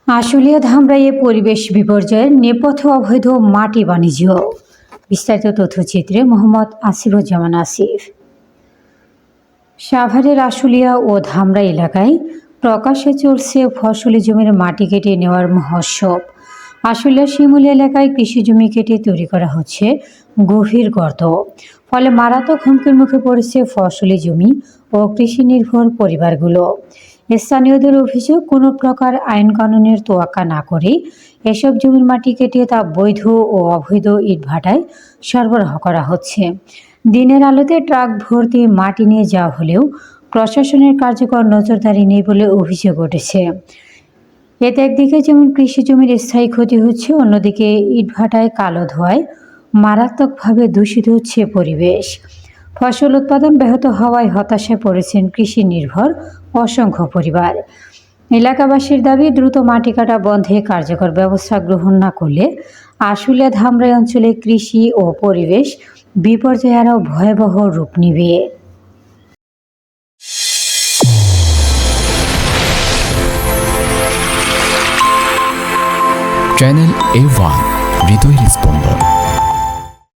আশুলিয়া ধামরাইয়ে পরিবেশ বিপর্যয়ের নেপথ্যে অবৈধ মাটি বাণিজ্য। বিস্তারিত তথ্যচিত্রে মোহাম্মদ আসিফুজ্জামান আসিফ। সাভারের আশুলিয়া ও ধামরাই এলাকায় প্রকাশ্যে চলছে ফসলি জমির মাটি কেটে নেওয়ার মহোৎসব। আশুলিয়া শিমুলী এলাকায় কৃষি জমি কেটে তৈরি করা হচ্ছে গভীর গর্ত, ফলে মারাত্মক হুমকির মুখে পড়েছে ফসলি জমি ও কৃষি নির্ভর পরিবারগুলো। স্থানীয়দের অভিযোগ, কোনো প্রকার আইন কানুনের তোয়াক্কা না করে এসব জমির মাটি কেটে তা বৈধ ও অবৈধ ইটভাটায় সরবরাহ করা হচ্ছে। দিনের আলোতে ট্রাক ভর্তি মাটি নিয়ে যাওয়া হলেও প্রশাসনের কার্যকর নজরদারি নেই বলে অভিযোগ উঠেছে। এতে একদিকে যেমন কৃষি জমির স্থায়ী ক্ষতি হচ্ছে, অন্যদিকে ইটভাটায় কালো ধোঁয়ায় মারাত্মকভাবে দূষিত হচ্ছে পরিবেশ। ফসল উৎপাদন ব্যাহত হওয়ায় হতাশায় পড়েছেন কৃষি নির্ভর অসংখ্য পরিবার। এলাকাবাসীর দাবি, দ্রুত মাটি কাটা বন্ধে কার্যকর ব্যবস্থা গ্রহণ না করলে আশুলিয়া ধামরাই অঞ্চলে কৃষি ও পরিবেশ বিপর্যয় আরও ভয়াবহ রূপ নেবে। চ্যানেল A1 হৃদয়ের স্পন্দন।